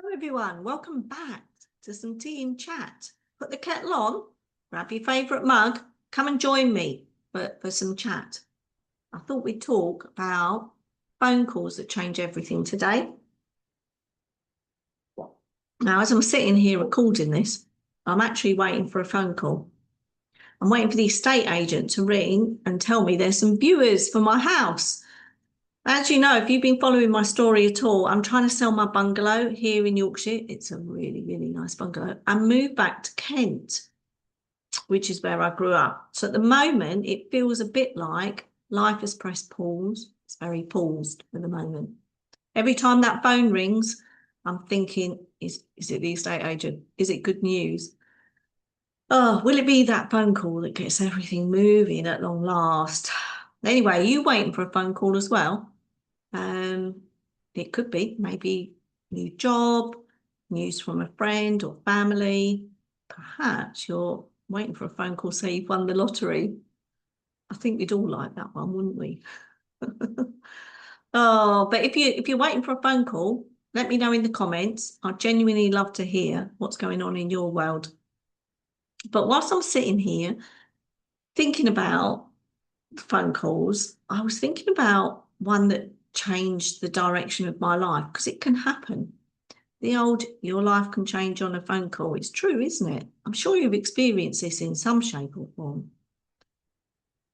Hello everyone, welcome back to some tea and chat. Put the kettle on, grab your favourite mug, come and join me for some chat. I thought we'd talk about phone calls that change everything today. Now, as I'm sitting here recording this, I'm actually waiting for a phone call. I'm waiting for the estate agent to ring and tell me there's some viewers for my house. As you know, if you've been following my story at all, I'm trying to sell my bungalow here in Yorkshire. It's a really, really nice bungalow, and move back to Kent, which is where I grew up. So at the moment, it feels a bit like life has pressed pause. It's very paused at the moment. Every time that phone rings, I'm thinking, is it the estate agent? Is it good news? Oh, will it be that phone call that gets everything moving at long last? Anyway, are you waiting for a phone call as well? It could be maybe new job, news from a friend or family. Perhaps you're waiting for a phone call, say you've won the lottery. I think we'd all like that one, wouldn't we? Oh, but if you're waiting for a phone call, let me know in the comments. I'd genuinely love to hear what's going on in your world. But whilst I'm sitting here thinking about phone calls, I was thinking about one that changed the direction of my life, because it can happen. The old, your life can change on a phone call. It's true, isn't it? I'm sure you've experienced this in some shape or form.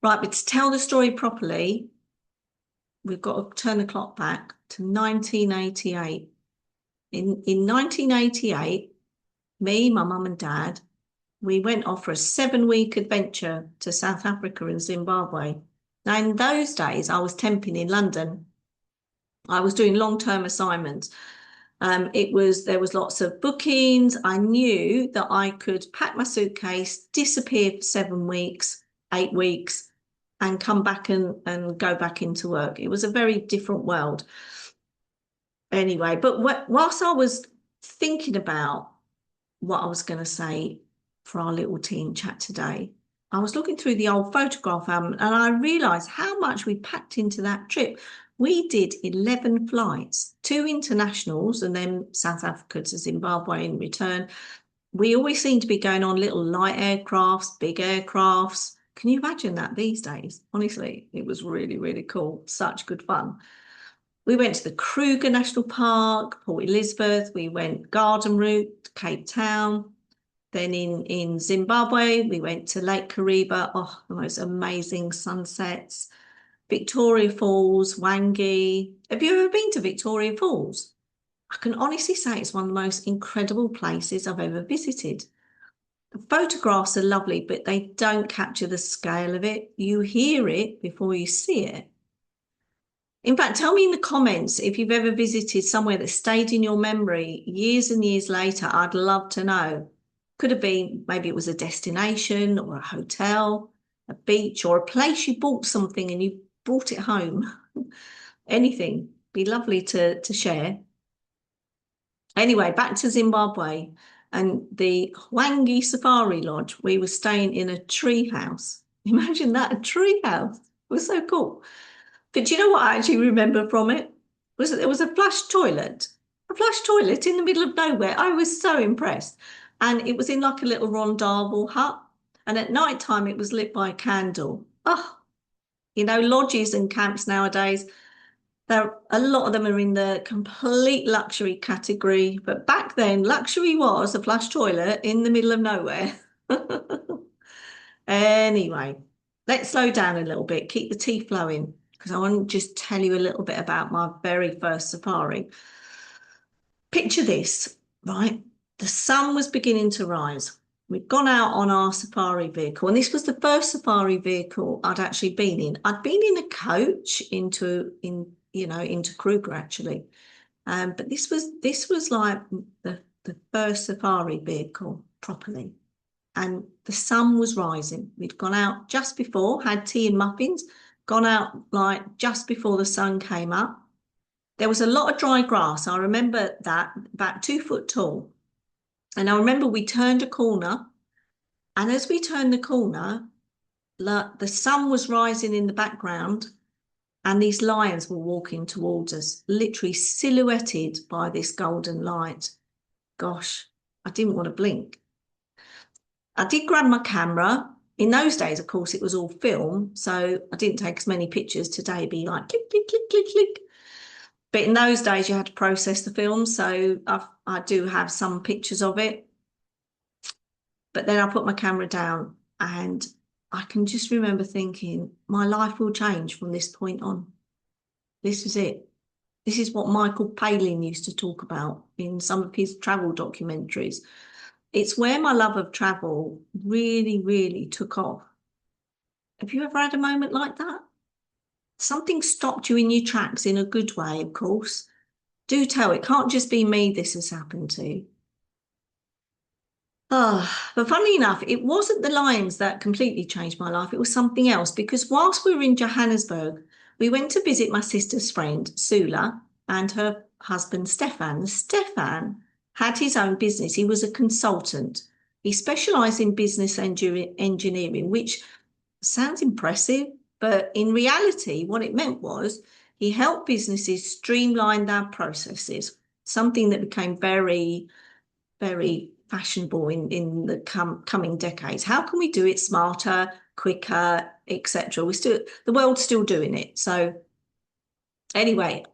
Right, but to tell the story properly, we've got to turn the clock back to 1988. In 1988, me, my mum and dad, we went off for a 7-week adventure to South Africa and Zimbabwe. Now, in those days, I was temping in London. I was doing long-term assignments. There was lots of bookings. I knew that I could pack my suitcase, disappear for 7 weeks, 8 weeks, and come back and go back into work. It was a very different world. Anyway, but whilst I was thinking about what I was going to say for our little teen chat today, I was looking through the old photograph album and I realised how much we packed into that trip. We did 11 flights, 2 internationals, and then South Africa to Zimbabwe in return. We always seem to be going on little light aircrafts, big aircrafts. Can you imagine that these days? Honestly, it was really, really cool. Such good fun. We went to the Kruger National Park, Port Elizabeth. We went garden route, Cape Town. Then in Zimbabwe, we went to Lake Kariba. Oh, the most amazing sunsets. Victoria Falls, Wangi. Have you ever been to Victoria Falls? I can honestly say it's one of the most incredible places I've ever visited. The photographs are lovely, but they don't capture the scale of it. You hear it before you see it. In fact, tell me in the comments if you've ever visited somewhere that stayed in your memory years and years later. I'd love to know. Could have been, maybe it was a destination or a hotel, a beach, or a place you bought something and you brought it home. Anything. Be lovely to share. Anyway, back to Zimbabwe and the Wangi Safari Lodge. We were staying in a tree house. Imagine that, a tree house. It was so cool. But do you know what I actually remember from it? Was that there was a flush toilet in the middle of nowhere. I was so impressed. And it was in like a little rondavel hut. And at night time, it was lit by a candle. Oh, you know, lodges and camps nowadays, a lot of them are in the complete luxury category. But back then, luxury was a flush toilet in the middle of nowhere. Anyway, let's slow down a little bit, keep the tea flowing, because I want to just tell you a little bit about my very first safari. Picture this, right? The sun was beginning to rise. We'd gone out on our safari vehicle, and this was the first safari vehicle I'd actually been in. I'd been in a coach into Kruger actually, but this was like the first safari vehicle properly, and the sun was rising. We'd gone out just before, had tea and muffins, gone out like just before the sun came up. There was a lot of dry grass. I remember that, about 2 foot tall. And I remember we turned a corner, and as we turned the corner, the sun was rising in the background, and these lions were walking towards us, literally silhouetted by this golden light. Gosh, I didn't want to blink. I did grab my camera. In those days, of course, it was all film, so I didn't take as many pictures. Today, be like click, click, click, click, click. But in those days, you had to process the film, so I do have some pictures of it. But then I put my camera down, and I can just remember thinking, my life will change from this point on. This is it. This is what Michael Palin used to talk about in some of his travel documentaries. It's where my love of travel really, really took off. Have you ever had a moment like that? Something stopped you in your tracks in a good way, of course. Do tell, it can't just be me this has happened to. But funnily enough, it wasn't the lions that completely changed my life. It was something else, because whilst we were in Johannesburg, we went to visit my sister's friend, Sula, and her husband, Stefan. Stefan had his own business. He was a consultant. He specialised in business engineering, which sounds impressive, but in reality, what it meant was he helped businesses streamline their processes, something that became very, very fashionable in the coming decades. How can we do it smarter, quicker, etc.? The world's still doing it. So anyway,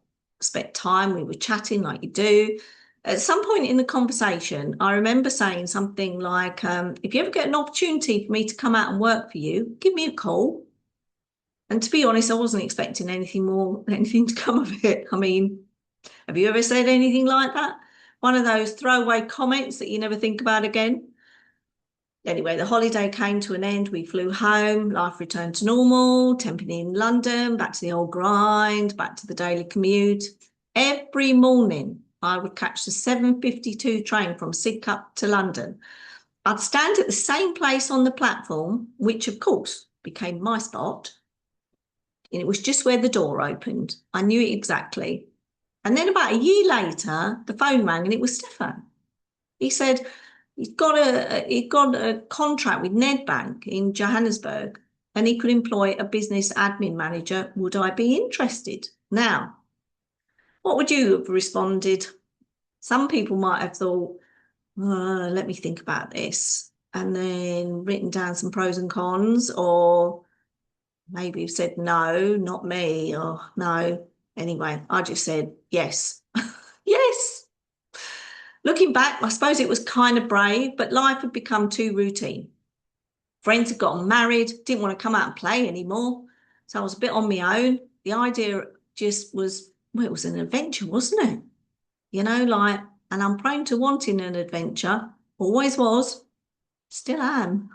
spent time, we were chatting like you do. At some point in the conversation, I remember saying something like, if you ever get an opportunity for me to come out and work for you, give me a call. And to be honest, I wasn't expecting anything to come of it. I mean, have you ever said anything like that? One of those throwaway comments that you never think about again. Anyway, the holiday came to an end. We flew home. Life returned to normal. Temping in London, back to the old grind, back to the daily commute. Every morning, I would catch the 7:52 train from Sidcup to London. I'd stand at the same place on the platform, which of course became my spot. And it was just where the door opened. I knew it exactly. And then about a year later, the phone rang and it was Stefan. He said he'd got a contract with Nedbank in Johannesburg and he could employ a business admin manager. Would I be interested? Now, what would you have responded? Some people might have thought, let me think about this, and then written down some pros and cons, or maybe you've said, no, not me, or no. Anyway, I just said, yes. Yes. Looking back, I suppose it was kind of brave, but life had become too routine. Friends had gotten married, didn't want to come out and play anymore. So I was a bit on my own. The idea just was, well, it was an adventure, wasn't it? And I'm prone to wanting an adventure. Always was, still am.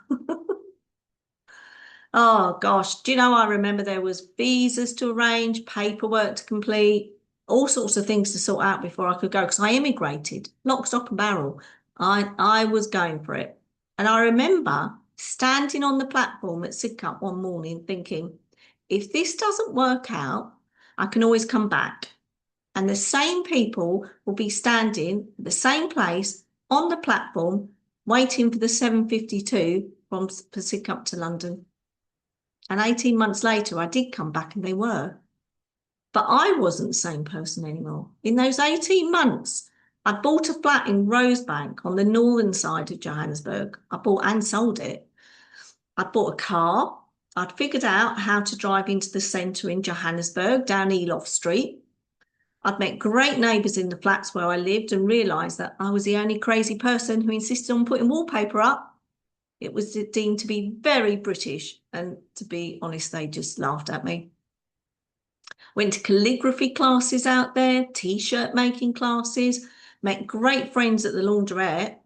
Oh gosh, do you know, I remember there was visas to arrange, paperwork to complete, all sorts of things to sort out before I could go, because I immigrated, lock, stock and barrel. I was going for it. And I remember standing on the platform at Sidcup one morning thinking, if this doesn't work out, I can always come back. And the same people will be standing at the same place on the platform waiting for the 7:52 from Sidcup to London. And 18 months later, I did come back and they were. But I wasn't the same person anymore. In those 18 months, I bought a flat in Rosebank on the northern side of Johannesburg. I bought and sold it. I bought a car. I'd figured out how to drive into the centre in Johannesburg down Eloff Street. I'd met great neighbours in the flats where I lived and realised that I was the only crazy person who insisted on putting wallpaper up. It was deemed to be very British, and to be honest, they just laughed at me. Went to calligraphy classes out there, t-shirt making classes, met great friends at the laundrette.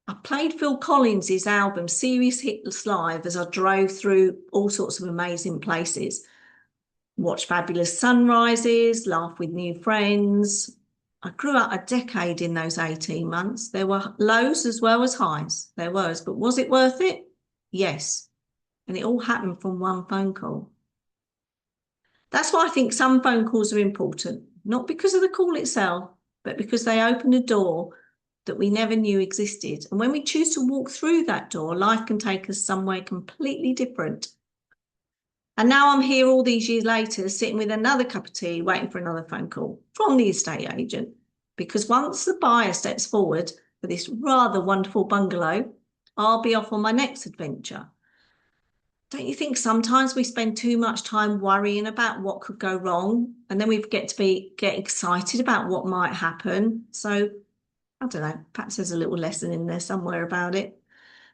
I played Phil Collins's album Serious Hits Live as I drove through all sorts of amazing places. Watched fabulous sunrises, laughed with new friends. I grew up a decade in those 18 months. There were lows as well as highs. There was, but was it worth it? Yes. And it all happened from one phone call. That's why I think some phone calls are important, not because of the call itself, but because they open a door that we never knew existed. And when we choose to walk through that door, life can take us somewhere completely different. And now I'm here all these years later, sitting with another cup of tea, waiting for another phone call from the estate agent. Because once the buyer steps forward for this rather wonderful bungalow, I'll be off on my next adventure. Don't you think sometimes we spend too much time worrying about what could go wrong, and then we get excited about what might happen? So I don't know, perhaps there's a little lesson in there somewhere about it.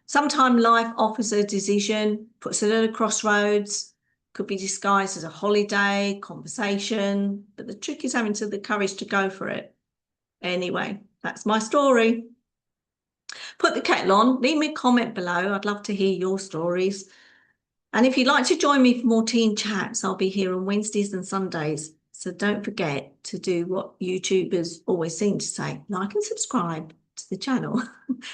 Sometimes life offers a decision, puts it at a crossroads, could be disguised as a holiday, conversation, but the trick is having the courage to go for it. Anyway, that's my story. Put the kettle on, leave me a comment below. I'd love to hear your stories. And if you'd like to join me for more teen chats, I'll be here on Wednesdays and Sundays. So don't forget to do what YouTubers always seem to say, like and subscribe to the channel.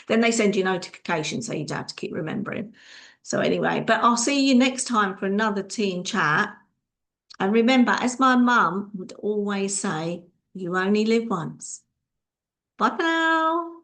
Then they send you notifications so you don't have to keep remembering. So anyway, but I'll see you next time for another teen chat. And remember, as my mum would always say, you only live once. Bye for now.